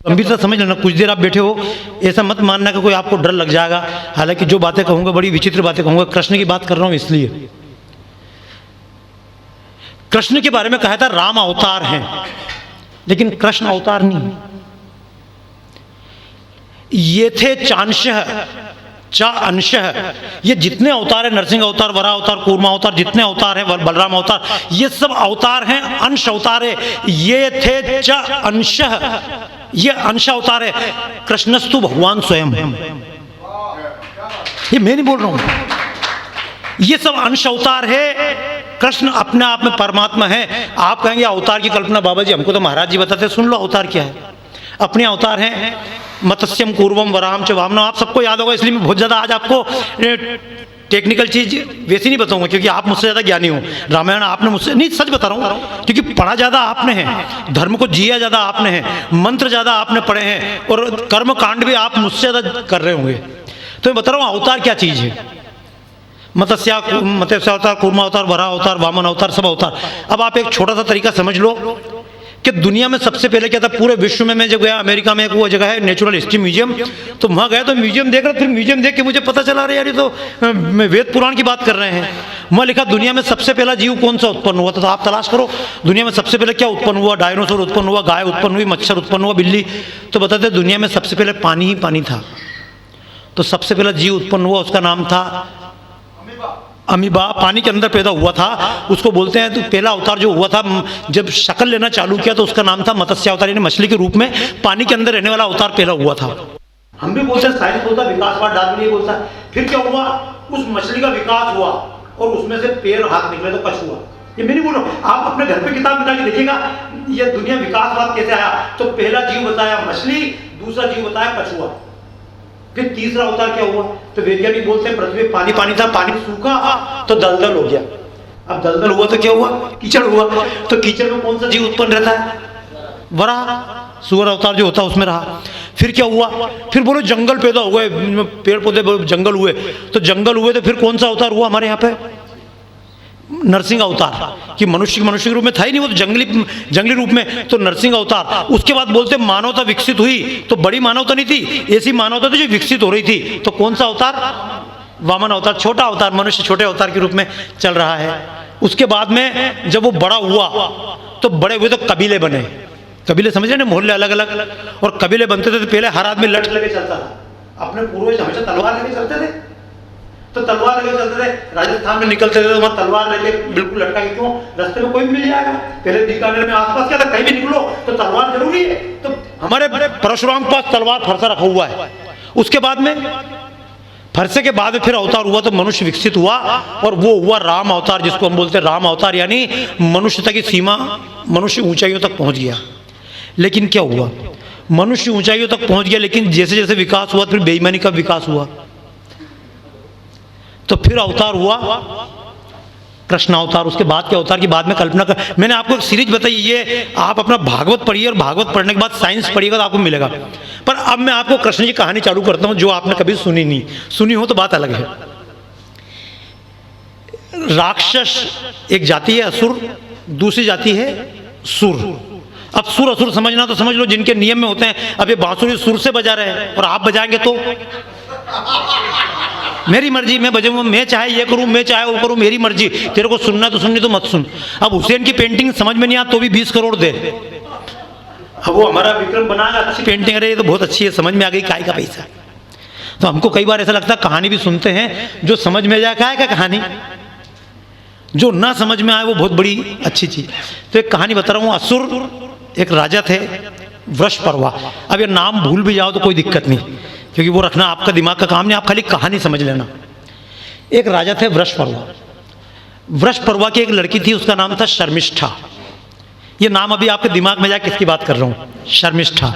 गंभीरता समझ लेना। कुछ देर आप बैठे हो, ऐसा मत मानना कि कोई आपको डर लग जाएगा। हालांकि जो बातें कहूँगा बड़ी विचित्र बातें कहूँगा। कृष्ण की बात कर रहा हूँ इसलिए, कृष्ण के बारे में कहा था राम अवतार हैं, लेकिन कृष्ण अवतार नहीं। ये थे चांशः चा अंशः, ये जितने अवतार हैं, नरसिंह अवतार, वराह अवतार, कूर्मा अवतार, जितने अवतार हैं, बलराम अवतार, ये सब अवतार हैं, अंश अवतार है। ये थे च अंशः, ये अंश अवतार है। कृष्णस्तु भगवान स्वयं, ये मैं नहीं बोल रहा हूं, ये सब अंश अवतार है। कृष्ण अपने आप में परमात्मा है। आप कहेंगे अवतार की कल्पना बाबा जी हमको तो महाराज जी बताते, सुन लो अवतार क्या है। अपने अवतार हैं, मत्स्यम कूर्मम वराहम च वामनम, आप सबको याद होगा, इसलिए मैं बहुत ज़्यादा आज आपको टेक्निकल चीज़ वैसी नहीं बताऊंगा, क्योंकि आप मुझसे ज़्यादा ज्ञानी हो। रामायण आपने मुझसे नहीं, सच बता रहा हूँ, क्योंकि पढ़ा ज़्यादा आपने है, धर्म को जिया ज़्यादा आपने है, मंत्र ज़्यादा आपने पढ़े हैं, और कर्म कांड भी आप मुझसे ज़्यादा कर रहे होंगे। तो मैं बता रहा हूँ अवतार क्या चीज़ है। मत्स्य अवतार, कूर्मा अवतार, वराह अवतार, वामन अवतार, सब अवतार। अब आप एक छोटा सा तरीका समझ लो कि दुनिया में सबसे पहले क्या था, पूरे विश्व में। मैं जब गया अमेरिका में, एक वो जगह है नेचुरल हिस्ट्री म्यूजियम, तो वहाँ गया तो म्यूजियम देख रहा, फिर म्यूजियम देख के मुझे पता चला रहा यार ये तो वेद पुराण की बात कर रहे हैं। वहाँ लिखा दुनिया में सबसे पहला जीव कौन सा उत्पन्न हुआ था, तो आप तलाश करो दुनिया में सबसे पहले क्या उत्पन्न हुआ। डायनासोर उत्पन्न हुआ, गाय उत्पन्न हुई, मच्छर उत्पन्न हुआ, बिल्ली। तो बताते दुनिया में सबसे पहले पानी ही पानी था। तो सबसे पहला जीव उत्पन्न हुआ, उसका नाम था अमीबा, पानी के अंदर पैदा हुआ था, उसको बोलते हैं। तो पहला अवतार जो हुआ था, जब शक्ल लेना चालू किया तो उसका नाम था मत्स्य अवतार, यानी मछली के रूप में पानी के अंदर रहने वाला अवतार पहला हुआ था। हम भी बोलते हैं, साइंस बोलता है विकासवाद, डार्विन ये बोलता है। फिर क्या हुआ, उस मछली का विकास हुआ और उसमें से पैर हाथ निकले तो कछुआ। ये मैं नहीं बोल रहा हूँ, आप अपने घर पे किताब बना के देखिएगा ये दुनिया विकासवाद कैसे आया। तो पहला जीव बताया मछली, दूसरा जीव बताया कछुआ, फिर तीसरा अवतार क्या हुआ। तो वैज्ञानिक बोलते हैं पृथ्वी पानी पानी था, पानी सूखा तो दलदल हो गया। अब दलदल हुआ तो क्या हुआ, कीचड़ हुआ। तो कीचड़ में कौन सा जीव उत्पन्न रहता है, वराह, सूअर अवतार जो होता है उसमें रहा। फिर क्या हुआ, फिर बोलो जंगल पैदा हो गए, पेड़ पौधे जंगल हुए। तो जंगल हुए तो फिर कौन सा अवतार हुआ हमारे यहाँ पे, नरसिंह अवतार। कि मनुष्य के रूप में था ही नहीं, वो तो जंगली रूप में, तो नरसिंह अवतार। उसके बाद बोलते मानवता विकसित हुई, तो बड़ी मानवता नहीं थी, ऐसी मानवता थी जो विकसित हो रही थी। तो कौन सा अवतार, वामन अवतार, छोटा अवतार, मनुष्य छोटे अवतार के रूप में चल रहा है। उसके बाद में जब वो बड़ा हुआ तो बड़े हुए तो कबीले बने। कबीले समझ रहे ना, मोहल्ले अलग अलग, और कबीले बनते थे तो पहले हर आदमी लठ लेके चलता था। अपने पूर्वज हमेशा तलवार लेके चलते थे, तो तलवार लेके चलते थे। राजस्थान में निकलते थे तो वहाँ तलवार लेके बिल्कुल लटका के, क्यों, रास्ते में कोई भी मिल जाएगा। पहले बीकानेर में आसपास क्या था, कहीं भी निकलो तो तलवार जरूरी है। तो हमारे परशुराम के पास तलवार फरसा रखा हुआ है। उसके बाद में फरसे के बाद फिर अवतार हुआ तो मनुष्य विकसित हुआ, और वो हुआ राम अवतार, जिसको हम बोलते हैं राम अवतार, यानी मनुष्यता की सीमा, मनुष्य ऊंचाइयों तक पहुंच गया। लेकिन क्या हुआ, मनुष्य ऊंचाइयों तक पहुंच गया, लेकिन जैसे जैसे विकास हुआ फिर बेईमानी का विकास हुआ। तो फिर अवतार हुआ कृष्ण अवतार। उसके बाद के अवतार की बाद में कल्पना कर, मैंने आपको एक सीरीज बताई, ये आप अपना भागवत पढ़िए, और भागवत पढ़ने के बाद साइंस पढ़िएगा तो आपको मिलेगा। पर अब मैं आपको कृष्ण की कहानी चालू करता हूं, जो आपने कभी सुनी नहीं, सुनी हो तो बात अलग है। राक्षस एक जाति है, असुर दूसरी जाति है सुर। अब सुर असुर समझना तो समझ लो, जिनके नियम में होते हैं। अब ये बांसुरी सुर से बजा रहे हैं और आप बजाएंगे तो मेरी मर्जी, मैं बजाऊंगा, मैं चाहे ये करूं, मैं चाहे वो करूं, मेरी मर्जी। तेरे को सुनना तो सुननी, तो मत सुन। अब हुसैन की पेंटिंग समझ में नहीं आ तो भी 20 करोड़ दे। अब वो हमारा विक्रम बनाना अच्छी पेंटिंग, अरे ये तो बहुत अच्छी है, समझ में आ गई, काय का पैसा। तो हमको कई बार ऐसा लगता है कहानी भी सुनते हैं, जो समझ में जाए काय का कहानी, जो ना समझ में आए वो बहुत बड़ी अच्छी चीज। तो एक कहानी बता रहा हूँ। असुर एक राजा थे, वृषपर्वा। अब ये नाम भूल भी जाओ तो कोई दिक्कत नहीं, क्योंकि वो रखना आपका दिमाग का काम नहीं, आप खाली कहानी समझ लेना। एक राजा थे वृषपर्वा। वृषपर्वा की एक लड़की थी, उसका नाम था शर्मिष्ठा। ये नाम अभी आपके दिमाग में जाए किसकी बात कर रहा हूँ, शर्मिष्ठा।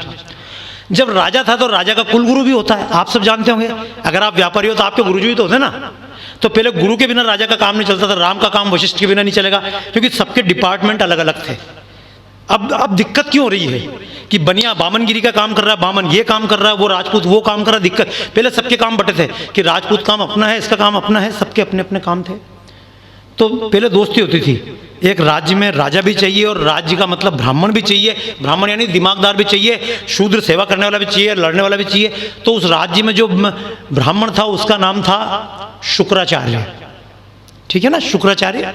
जब राजा था तो राजा का कुलगुरु भी होता है, आप सब जानते होंगे। अगर आप व्यापारी हो तो आपके गुरुजी भी तो होते ना। तो पहले गुरु के बिना राजा का काम नहीं चलता था, राम का काम वशिष्ठ के बिना नहीं चलेगा, क्योंकि सबके डिपार्टमेंट अलग अलग थे। अब दिक्कत क्यों हो रही है कि बनिया बामनगिरी का काम कर रहा है, बामन ये काम कर रहा है, वो राजपूत वो काम कर रहा है। दिक्कत पहले सबके काम बटे थे कि राजपूत काम अपना है, इसका काम अपना है, सबके अपने अपने काम थे। तो पहले दोस्ती होती थी, एक राज्य में राजा भी चाहिए और राज्य का मतलब ब्राह्मण भी चाहिए, ब्राह्मण यानी दिमागदार भी चाहिए, शूद्र सेवा करने वाला भी चाहिए, लड़ने वाला भी चाहिए। तो उस राज्य में जो ब्राह्मण था उसका नाम था शुक्राचार्य, ठीक है ना, शुक्राचार्य।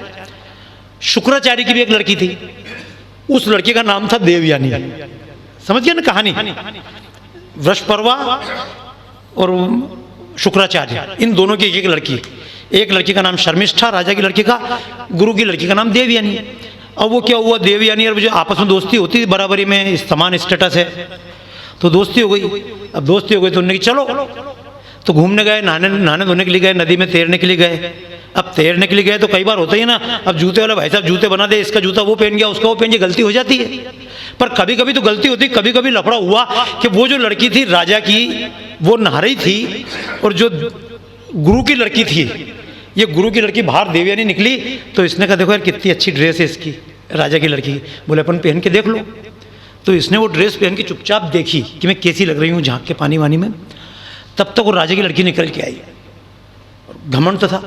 शुक्राचार्य की भी एक लड़की थी, उस लड़की का नाम था देवयानी। समझ गए ना कहानी, वृषपर्वा और शुक्राचार्य, इन दोनों की एक लड़की, एक लड़की का नाम शर्मिष्ठा राजा की लड़की का, गुरु की लड़की का नाम देवयानी। अब वो क्या हुआ, देवयानी और जो आपस में दोस्ती होती बराबरी में, समान स्टेटस है, तो दोस्ती हो गई। अब दोस्ती हो गई तो उन्होंने चलो, तो घूमने गए, नहाने धोने के लिए गए, नदी में तैरने के लिए गए। अब तैरने के लिए गए तो कई बार होता ही ना, अब जूते वाला भाई साहब जूते बना दे, इसका जूता वो पहन गया, उसका वो पहन गया, गलती हो जाती है। पर कभी कभी तो गलती होती, कभी कभी लफड़ा हुआ कि वो जो लड़की थी राजा की, वो नहा रही थी, और जो गुरु की लड़की थी, ये गुरु की लड़की बाहर देवयानी निकली, तो इसने कहा देखो यार कितनी अच्छी ड्रेस है इसकी, राजा की लड़की की। बोले अपन पहन के देख लो। तो इसने वो ड्रेस पहन के चुपचाप देखी कि मैं कैसी लग रही हूँ झांक के पानी वानी में। तब तक वो राजा की लड़की निकल के आई, घमंड तो था,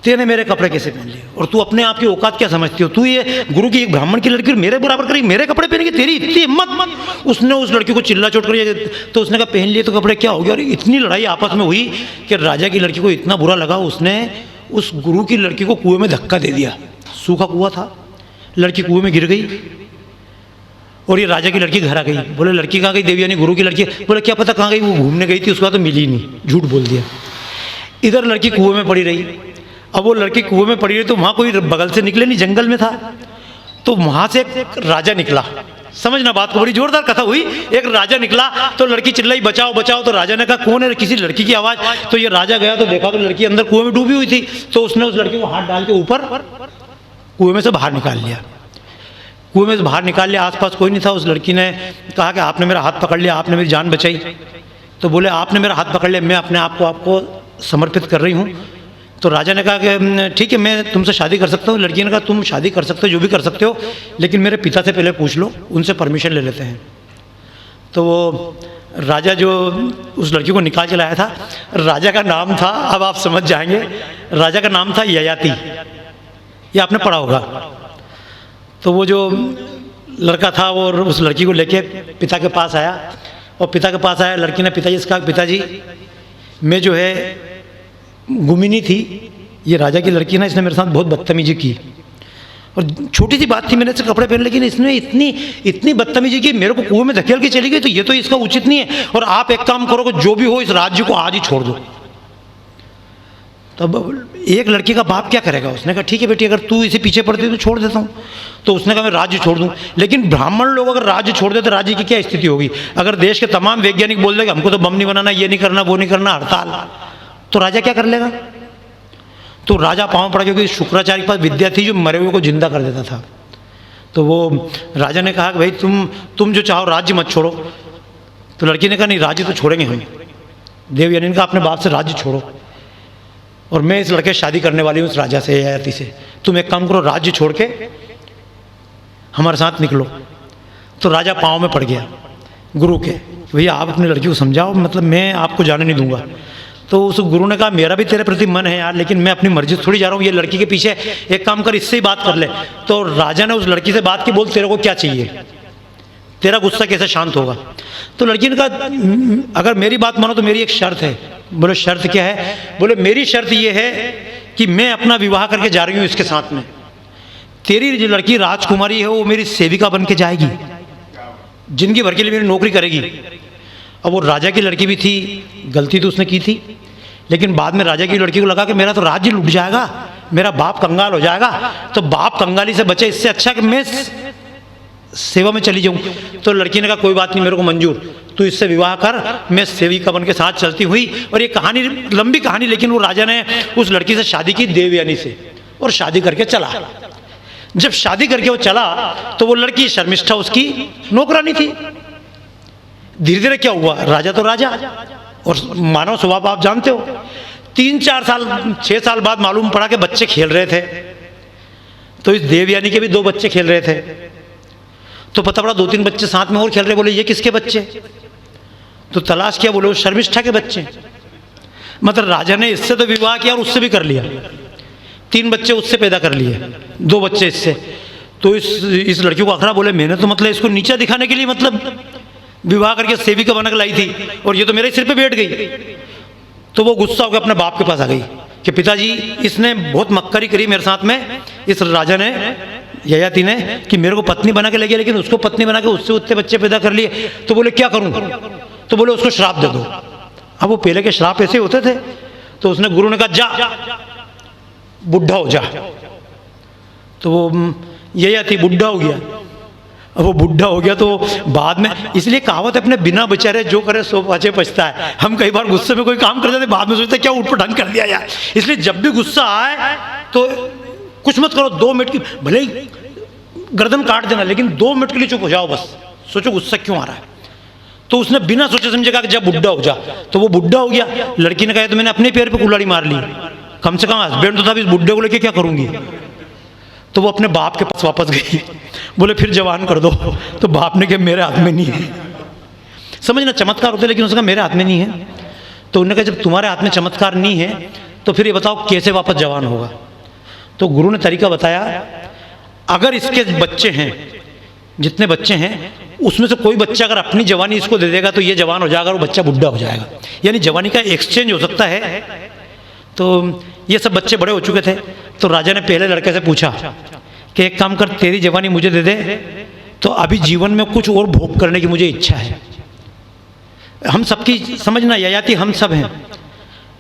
तेने मेरे कपड़े कैसे पहन लिए, और तू अपने आप की औकात क्या समझती हो, तू ये गुरु की एक ब्राह्मण की लड़की मेरे बराबर करी, मेरे कपड़े पहन के, तेरी इतनी हिम्मत। उसने उस लड़की को चिल्ला चोट करी, तो उसने कहा पहन लिए तो कपड़े क्या हो गया। और इतनी लड़ाई आपस में हुई कि राजा की लड़की को इतना बुरा लगा, उसने उस गुरु की लड़की को कुएं में धक्का दे दिया। सूखा कुआं था, लड़की कुएं में गिर गई, और ये राजा की लड़की घर आ गई। बोले लड़की कहाँ गई, देवयानी गुरु की लड़की। बोले क्या पता कहाँ गई, वो घूमने गई थी, उसके बाद तो मिली नहीं, झूठ बोल दिया। इधर लड़की कुएं में पड़ी रही। अब वो लड़की कुएं में पड़ी रही तो वहाँ कोई बगल से निकले नहीं, जंगल में था, तो वहाँ से एक राजा निकला। समझना बात को, बड़ी जोरदार कथा हुई। एक राजा निकला तो लड़की चिल्लाई बचाओ बचाओ, तो राजा ने कहा कौन है, किसी लड़की की आवाज़। तो ये राजा गया तो देखा तो लड़की अंदर कुएं में डूबी हुई थी, तो उसने उस लड़की को हाथ डाल के ऊपर कुएं में से बाहर निकाल लिया। कुएं में से बाहर निकाल लिया, आसपास कोई नहीं था। उस लड़की ने कहा कि आपने मेरा हाथ पकड़ लिया, आपने मेरी जान बचाई। तो बोले आपने मेरा हाथ पकड़ लिया, मैं अपने आप को आपको समर्पित कर रही हूँ। तो राजा ने कहा कि ठीक है मैं तुमसे शादी कर सकता हूँ। लड़की ने कहा तुम शादी कर सकते हो, जो भी कर सकते हो, लेकिन मेरे पिता से पहले पूछ लो, उनसे परमिशन ले लेते हैं। तो वो राजा जो उस लड़की को निकाल के लाया था, राजा का नाम था, अब आप समझ जाएंगे, राजा का नाम था ययाति। ये आपने पढ़ा होगा। तो वो जो लड़का था वो उस लड़की को लेके पिता के पास आया, और पिता के पास आया, लड़की ने पिताजी से कहा पिताजी मैं जो है गुमिनी थी, ये राजा की लड़की ना, इसने मेरे साथ बहुत बदतमीजी की, और छोटी सी बात थी, मैंने इससे कपड़े पहन, लेकिन इसने इतनी बदतमीजी की, मेरे को कुएं में धकेल के चली गई, तो ये तो इसका उचित नहीं है, और आप एक काम करो, जो भी हो इस राज्य को आज ही छोड़ दो। तब एक लड़की का बाप क्या करेगा, उसने कहा ठीक है बेटी, अगर तू इसे पीछे पड़ती तो छोड़ देता हूँ। तो उसने कहा मैं राज्य छोड़ दूँ। लेकिन ब्राह्मण लोग अगर राज्य छोड़ दे तो राज्य की क्या स्थिति होगी। अगर देश के तमाम वैज्ञानिक बोल देंगे हमको तो बम नहीं बनाना, ये नहीं करना, वो नहीं करना, हड़ताल, तो राजा क्या कर लेगा। तो राजा पाँव पड़ा, क्योंकि शुक्राचार्य के पास विद्या थी जो मरे हुए को जिंदा कर देता था। तो वो राजा ने कहा कि भाई तुम जो चाहो राज्य मत छोड़ो। तो लड़की ने कहा नहीं राज्य तो छोड़ेंगे हम। देवयानी ने कहा अपने बाप से राज्य छोड़ो, और मैं इस लड़के से शादी करने वाली हूँ, इस राजा से, ययाति से। तुम एक काम करो, राज्य छोड़ के हमारे साथ निकलो। तो राजा पाँव में पड़ गया गुरु के, भैया आप अपनी लड़की को समझाओ, मतलब मैं आपको जाने नहीं दूंगा। तो उस गुरु ने कहा मेरा भी तेरे प्रति मन है यार, लेकिन मैं अपनी मर्जी से थोड़ी जा रहा हूँ, ये लड़की के पीछे, एक काम कर इससे ही बात कर ले। तो राजा ने उस लड़की से बात की, बोल तेरे को क्या चाहिए, तेरा गुस्सा कैसे शांत होगा। तो लड़की ने कहा अगर मेरी बात मानो तो मेरी एक शर्त है। बोले शर्त क्या है। बोले मेरी शर्त ये है कि मैं अपना विवाह करके जा रही हूँ इसके साथ में, तेरी जो लड़की राजकुमारी है वो मेरी सेविका बन के जाएगी, जिंदगी भर के लिए मेरी नौकरी करेगी। अब वो राजा की लड़की भी थी, गलती तो उसने की थी, लेकिन बाद में राजा की लड़की को लगा कि मेरा तो राज्य लुट जाएगा, मेरा बाप कंगाल हो जाएगा, तो बाप कंगाली से बचे, इससे अच्छा कि मैं सेवा में चली जाऊं। तो लड़की ने कहा कोई बात नहीं, मेरे को मंजूर, तू इससे विवाह कर, मैं सेविका बन के साथ चलती हुई। और ये कहानी लंबी कहानी, लेकिन वो राजा ने उस लड़की से शादी की, देवयानी से, और शादी करके चला। जब शादी करके वो चला तो वो लड़की शर्मिष्ठा उसकी नौकरानी थी। धीरे धीरे क्या हुआ, राजा तो राजा, और मानव स्वभाव आप जानते हो। 3-4 साल 6 साल बाद मालूम पड़ा कि बच्चे खेल रहे थे, तो इस देवयानी के भी 2 बच्चे खेल रहे थे। तो पता पड़ा 2-3 बच्चे साथ में और खेल रहे। बोले ये किसके बच्चे। तो तलाश किया, बोले वो शर्मिष्ठा के बच्चे। मतलब राजा ने इससे तो विवाह किया और उससे भी कर लिया, 3 बच्चे उससे पैदा कर लिए, 2 बच्चे इससे। तो इस लड़की को अखरा, बोले मैंने तो मतलब इसको नीचा दिखाने के लिए मतलब विवाह करके सेविका बना के लाई थी और ये तो मेरे सिर पे बैठ गई। तो वो गुस्सा होकर अपने बाप के पास आ गई कि पिताजी इसने बहुत मक्करी करी मेरे साथ में, इस राजा ने, ययाति ने, कि मेरे को पत्नी बना के ले गया लेकिन उसको पत्नी बना के उससे उतने बच्चे पैदा कर लिए। तो बोले क्या करूं? तो बोले उसको श्राप दे दो। अब वो पहले के श्राप ऐसे होते थे। तो उसने गुरु ने कहा जा बुढ़ा हो जा। तो वो ययाति बुढ़ा हो गया। अब वो बुढ़ा हो गया तो बाद में, इसलिए कहावत अपने बिना बेचारे जो करे सो पाछे पछता है। हम कई बार गुस्से में कोई काम कर जाते बाद में सोचते क्या उठपटांग कर दिया यार। इसलिए जब भी गुस्सा आए तो कुछ मत करो, 2 मिनट की भले ही गर्दन काट देना लेकिन 2 मिनट के लिए चुप हो जाओ, बस सोचो गुस्सा क्यों आ रहा है। तो उसने बिना सोचे समझे कहा कि जब बुढ़ा हो जा। तो वो बुढ़ा हो गया। लड़की ने कहा तो मैंने अपने पैर पे कुल्हाड़ी मार ली, कम से कम हस्बैंड तो था, इस बुढ़े को लेके क्या करूंगी। तो वो अपने बाप के पास वापस गई। बोले फिर जवान कर दो। तो बाप ने कहा मेरे हाथ में नहीं है। समझना चमत्कार होते लेकिन उसका मेरे हाथ में नहीं है। तो उन्होंने कहा जब तुम्हारे हाथ में चमत्कार नहीं है तो फिर ये बताओ कैसे वापस जवान होगा। तो गुरु ने तरीका बताया, अगर इसके बच्चे हैं, जितने बच्चे हैं उसमें से कोई बच्चा अगर अपनी जवानी इसको दे देगा तो ये जवान हो जाएगा और वो बच्चा बुढ़ा हो जाएगा, यानी जवानी का एक्सचेंज हो सकता है। तो ये सब बच्चे बड़े हो चुके थे। तो राजा ने पहले लड़के से पूछा कि एक काम कर, तेरी जवानी मुझे दे दे, तो अभी जीवन में कुछ और भोग करने की मुझे इच्छा है। हम सबकी समझना ययाति हम सब हैं,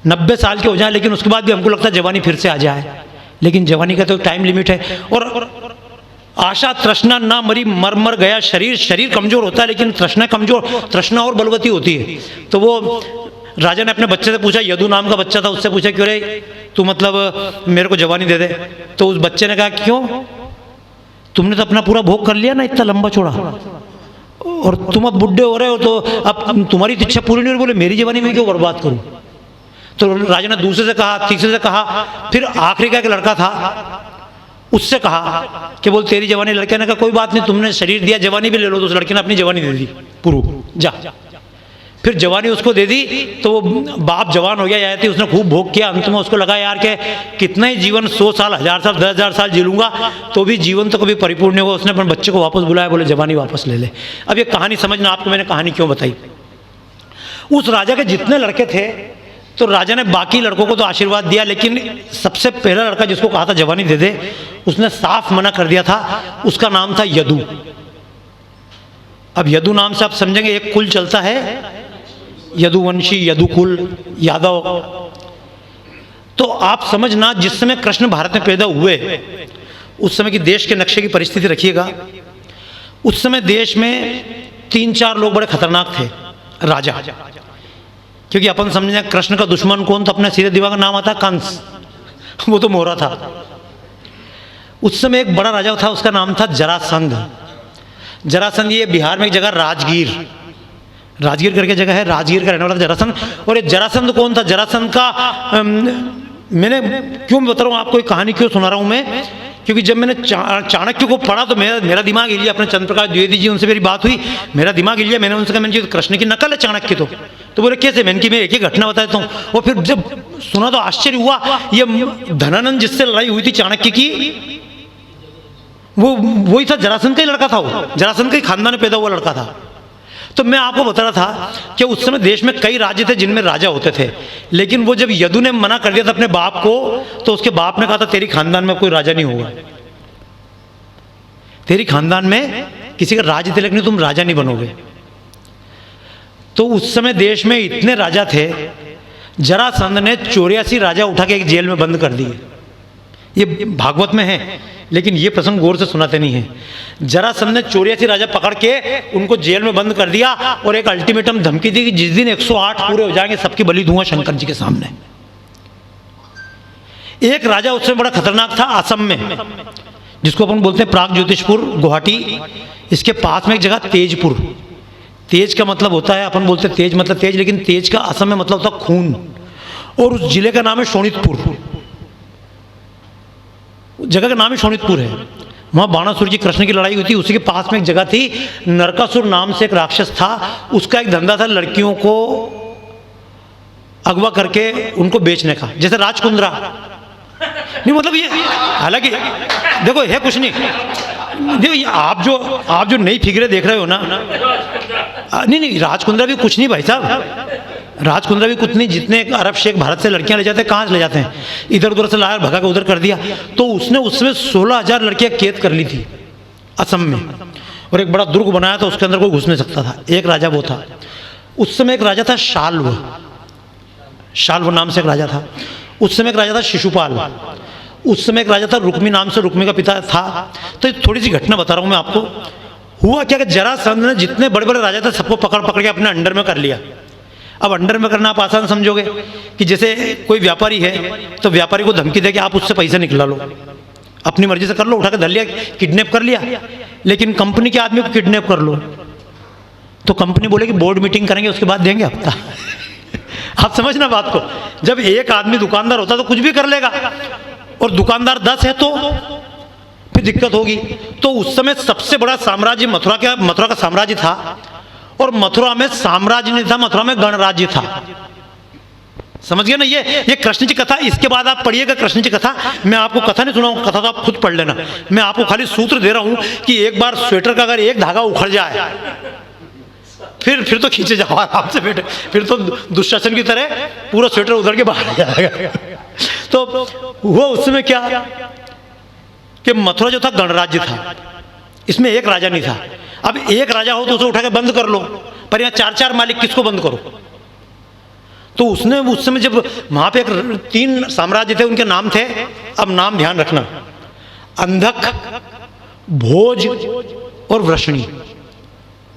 90 साल के हो जाए लेकिन उसके बाद भी हमको लगता है जवानी फिर से आ जाए, लेकिन जवानी का तो टाइम लिमिट है। और आशा तृष्णा ना मरी, मर मर गया शरीर। शरीर कमजोर होता है लेकिन तृष्णा कमजोर, तृष्णा और बलवती होती है। तो वो राजा ने अपने बच्चे से पूछा, यदु नाम का बच्चा था, उससे पूछा क्यों रे तू मतलब मेरे को जवानी दे दे। तो उस बच्चे ने कहा क्यों, तुमने तो अपना पूरा भोग कर लिया ना इतना लंबा चौड़ा, और तुम अब बुढ़े हो रहे हो तो अब तुम्हारी इच्छा पूरी नहीं हो रही, बोले मेरी जवानी में क्यों बर्बाद करूं। तो राजा ने दूसरे से कहा, तीसरे से कहा, फिर आखिरी का एक लड़का था उससे कहा कि बोल तेरी जवानी। लड़के ने कहा कोई बात नहीं, तुमने शरीर दिया जवानी भी ले लो। तो उस लड़के ने अपनी जवानी दे दी पुरु, जा। फिर जवानी उसको दे दी तो वो बाप जवान हो गया यार, उसने खूब भोग किया। अंत में उसको लगा यार के कितना ही जीवन 100 साल 1000 साल 10,000 साल जी लूंगा तो भी जीवन तो कभी परिपूर्ण नहीं होगा। उसने अपने बच्चे को वापस बुलाया, बोले जवानी वापस ले ले। अब ये कहानी समझना, आपको मैंने कहानी क्यों बताई। उस राजा के जितने लड़के थे तो राजा ने बाकी लड़कों को तो आशीर्वाद दिया, लेकिन सबसे पहला लड़का जिसको कहा था जवानी दे दे, उसने साफ मना कर दिया था। उसका नाम था यदु। अब यदु नाम से आप समझेंगे एक कुल चलता है, यदुवंशी, यदुकुल, यादव। तो आप समझना जिस समय कृष्ण भारत में पैदा हुए उस समय की देश के नक्शे की परिस्थिति रखिएगा। उस समय देश में 3-4 लोग बड़े खतरनाक थे राजा, क्योंकि अपन समझे कृष्ण का दुश्मन कौन, तो अपने सीधे दिमाग का नाम आता कंस, वो तो मोहरा था। उस समय एक बड़ा राजा था, उसका नाम था जरासंध। जरासंध ये बिहार में एक जगह राजगीर करके जगह है, राजगीर का रहने वाला जरासंध। और ये जरासंध कौन था, जरासंध का मैंने क्यों बता रहा हूँ आपको, एक कहानी क्यों सुना रहा हूँ मैं, क्योंकि जब मैंने चाणक्य को पढ़ा तो मेरा दिमाग हिल गया। अपने चंद्र प्रकाश द्विवेदी जी उनसे मेरी बात हुई, मेरा दिमाग हिल गया। मैंने उनसे कहा मैंने कृष्ण की नकल है चाणक्य तो बोले कैसे। मैंने कि मैं एक घटना बता देता हूँ। और फिर जब सुना तो आश्चर्य हुआ, ये धनानंद जिससे लड़ाई हुई थी चाणक्य की, वो वही था, जरासंध का ही लड़का था। वो जरासंध का ही खानदान में पैदा हुआ लड़का था। तो मैं आपको बता रहा था कि उस समय देश में कई राज्य थे जिनमें राजा होते थे, लेकिन वो जब यदु ने मना कर दिया था अपने बाप को, तो उसके बाप ने कहा था तेरी खानदान में कोई राजा नहीं होगा, तेरी खानदान में किसी का राज तिलक नहीं, तुम राजा नहीं बनोगे। तो उस समय देश में इतने राजा थे, जरासंध ने 84 राजा उठा के एक जेल में बंद कर दिए। ये भागवत में है लेकिन ये प्रसंग गौर से सुनाते नहीं है। जरासंध ने 84 राजा पकड़ के उनको जेल में बंद कर दिया और एक अल्टीमेटम धमकी दी कि जिस दिन 108 पूरे हो जाएंगे सबकी बलि दूंगा शंकर जी के सामने। एक राजा उससे बड़ा खतरनाक था असम में, जिसको अपन बोलते हैं प्राग ज्योतिषपुर, गुवाहाटी। इसके पास में एक जगह तेजपुर। तेज का मतलब होता है, अपन बोलते हैं तेज मतलब तेज, लेकिन तेज का असम में मतलब होता है खून। और उस जिले का नाम है शोणितपुर, जगह का नाम ही शोणितपुर है। वहाँ बाणासुर जी कृष्ण की लड़ाई हुई थी। उसी के पास में एक जगह थी, नरकासुर नाम से एक राक्षस था। उसका एक धंधा था लड़कियों को अगवा करके उनको बेचने का, जैसे राजकुंद्रा नहीं, मतलब ये हालांकि देखो है कुछ नहीं, देखो आप जो नई फिगरें देख रहे हो ना, नहीं राजकुंद्रा भी कुछ नहीं भाई साहब, राजकुंद्रा भी कुछ नहीं। जितने अरब शेख भारत से लड़कियां ले जाते हैं, कहाँ से ले जाते हैं, इधर उधर से लाया भगा के उधर कर दिया। तो उसने उसमें 16,000 लड़कियां कैद कर ली थी असम में, और एक बड़ा दुर्ग बनाया था, उसके अंदर कोई घुस नहीं सकता था। एक राजा वो था। उस समय एक राजा था शाल्व नाम से एक राजा था। उस समय एक राजा था शिशुपाल। उस समय एक राजा था रुक्मी नाम से, रुक्मी का पिता था। तो थोड़ी सी घटना बता रहा हूँ मैं आपको। हुआ क्या कि जरासंध ने जितने बड़े बड़े राजा थे सबको पकड़ पकड़ के अपने अंडर में कर लिया। अब अंडर में करना आप आसान समझोगे कि जैसे कोई व्यापारी है तो व्यापारी को धमकी दे कि आप उससे पैसे निकला लो, अपनी मर्जी से कर लो, उठा के धर लिया, किडनैप कर लिया। लेकिन कंपनी के आदमी को किडनैप कर लो तो कंपनी बोलेगी बोर्ड मीटिंग करेंगे, उसके बाद देंगे हफ्ता। आप समझना बात को। जब एक आदमी दुकानदार होता तो कुछ भी कर लेगा, और दुकानदार 10 है तो फिर दिक्कत होगी। तो उस समय सबसे बड़ा साम्राज्य मथुरा का साम्राज्य था, और मथुरा में साम्राज्य नहीं था, मथुरा में गणराज्य था। समझ गए ना? ये कृष्ण जी कथा। इसके बाद आप पढ़िएगा कृष्ण जी कथा। मैं आपको कथा नहीं सुनाऊंगा, कथा तो आप खुद पढ़ लेना। मैं आपको खाली सूत्र दे रहा हूं कि एक बार स्वेटर का अगर एक धागा उखड़ जाए फिर तो खींचे जाओ आराम से बेटे, फिर तो दुशासन की तरह पूरा स्वेटर उधर के बाहर जाएगा। तो वो उस समय क्या कि मथुरा जो था गणराज्य था, इसमें एक राजा नहीं था। अब एक राजा हो तो उसे उठा के बंद कर लो, पर यहाँ 4-4 मालिक, किसको बंद करो? तो उसने उस समय जब वहां पे 3 साम्राज्य थे, उनके नाम थे, अब नाम ध्यान रखना, अंधक, भोज और वृष्णि।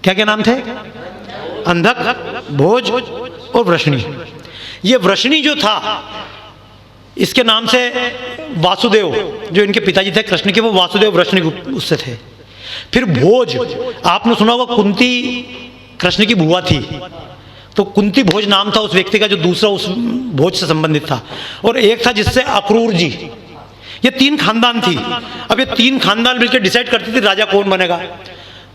क्या क्या नाम थे? अंधक, भोज और वृष्णि। ये वृष्णि जो था, इसके नाम से वासुदेव जो इनके पिताजी थे कृष्ण के, वो वासुदेव वृष्णि उससे थे। फिर भोज, आपने सुना होगा कुंती कृष्ण की बुआ थी, तो कुंती भोज नाम था उस व्यक्ति का जो दूसरा उस भोज से संबंधित था। और एक था जिससे अक्रूर जी। ये 3 खानदान थी। अब ये 3 खानदान मिलकर डिसाइड करती थी राजा कौन बनेगा।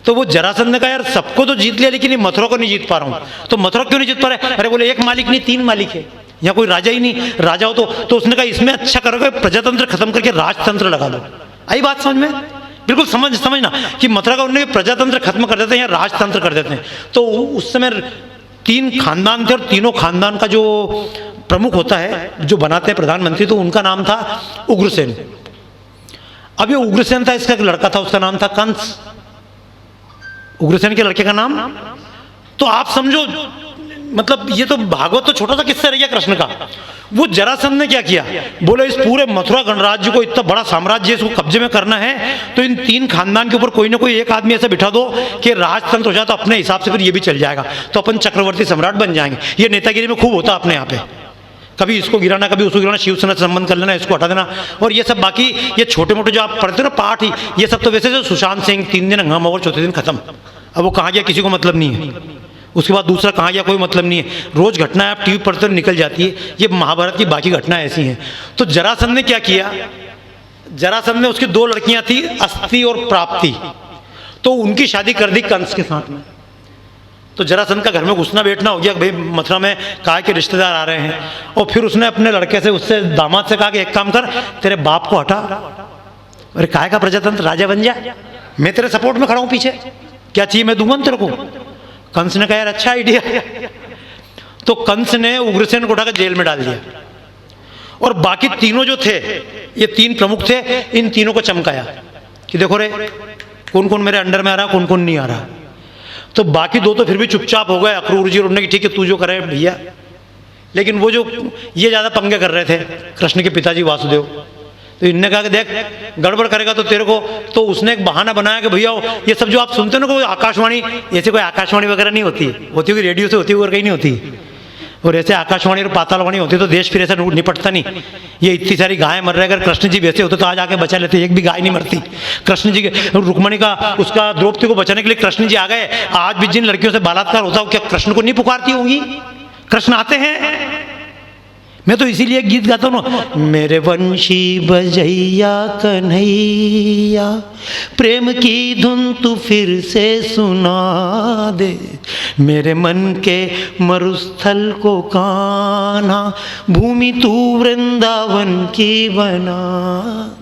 तो वो जरासंध ने कहा यार सबको तो जीत लिया, लेकिन ये मथुरा को नहीं जीत पा रहा हूं। तो मथुरा क्यों नहीं जीत पा रहे? अरे बोले एक मालिक नहीं 3 मालिक है, यहाँ कोई राजा ही नहीं। राजा हो तो उसने कहा इसमें अच्छा करोगे प्रजातंत्र खत्म करके राजतंत्र लगा दो। आई बात समझ में? बिल्कुल समझना कि मथुरा का उन्होंने प्रजातंत्र खत्म कर देते हैं या राजतंत्र कर देते हैं। तो उस समय 3 खानदान थे, और तीनों खानदान का जो प्रमुख होता है, जो बनाते हैं प्रधानमंत्री, तो उनका नाम था उग्रसेन। अब ये उग्रसेन था, इसका एक लड़का था, उसका नाम था कंस। उग्रसेन के लड़के का नाम। तो आप समझो, मतलब ये तो भागवत तो छोटा सा किस्सा रह गया कृष्ण का। वो जरासंध ने क्या किया, बोले इस पूरे मथुरा गणराज्य को, इतना बड़ा साम्राज्य, इसको कब्जे में करना है, तो इन 3 खानदान के ऊपर कोई ना कोई एक आदमी ऐसा बिठा दो कि राजतंत्र हो जाए, तो अपने हिसाब से फिर ये भी चल जाएगा, तो अपन चक्रवर्ती सम्राट बन जाएंगे। ये नेतागिरी में खूब होता अपने यहाँ पे, कभी इसको गिराना कभी उसको गिराना, शिवसेना से संबंध कर लेना, इसको हटा देना, और ये सब बाकी ये छोटे मोटे जो आप पढ़ते हो ना पाठ ही, ये सब तो वैसे जो सुशांत सिंह 3 दिन हंगामा और चौथे दिन खत्म। अब वो कहाँ गया किसी को मतलब नहीं है, उसके बाद दूसरा कहाँ गया कोई मतलब नहीं है। रोज घटनाएं आप टीवी पढ़ते निकल जाती है। ये महाभारत की बाकी घटनाएं ऐसी हैं। तो जरासंध ने क्या किया, जरासंध ने उसकी 2 लड़कियां थी, अस्ति और प्राप्ति, तो उनकी शादी कर दी कंस के साथ में। तो जरासंध का घर में घुसना बैठना हो गया, भाई मथुरा में कहा के रिश्तेदार आ रहे हैं। और फिर उसने अपने लड़के से, उससे दामाद से कहा कि एक काम कर, तेरे बाप को हटा, अरे काय का प्रजातंत्र, राजा बन जा, मैं तेरे सपोर्ट में खड़ा हूं पीछे, क्या चाहिए मैं दूंगा तेरे को। कंस ने कहा यार अच्छा आइडिया। तो कंस ने उग्रसेन को उठाकर जेल में डाल दिया, और बाकी तीनों जो थे, ये 3 प्रमुख थे, इन तीनों को चमकाया कि देखो रे कौन कौन मेरे अंडर में आ रहा, कौन कौन नहीं आ रहा। तो बाकी 2 तो फिर भी चुपचाप हो गए, अक्रूर जी, उन्होंने कि ठीक है तू जो करे भैया। लेकिन वो जो ये ज़्यादा पंगे कर रहे थे, कृष्ण के पिताजी वासुदेव, तो इनने कहा कि देख गड़बड़ करेगा तो तेरे को, तो उसने एक बहाना बनाया कि भैया ये सब जो आप सुनते हो ना, कोई आकाशवाणी, ऐसे कोई आकाशवाणी वगैरह नहीं होती, होती होगी रेडियो से होती होगी और कहीं नहीं होती। और ऐसे आकाशवाणी और पातालवाणी होती तो देश फिर ऐसा निपटता नहीं। ये इतनी सारी गायें मर रहे, अगर कृष्ण जी वैसे होते तो आज आके बचा लेते, एक भी गाय नहीं मरती। कृष्ण जी के रुक्मणी का, उसका द्रौपदी को बचाने के लिए कृष्ण जी आ गए। आज भी जिन लड़कियों से बलात्कार होता हो, क्या कृष्ण को नहीं पुकारती होंगी? कृष्ण आते हैं। मैं तो इसीलिए गीत गाता हूँ ना, मेरे वंशी बजैया कन्हैया, प्रेम की धुन तू फिर से सुना दे, मेरे मन के मरुस्थल को कान्हा, भूमि तू वृंदावन की बना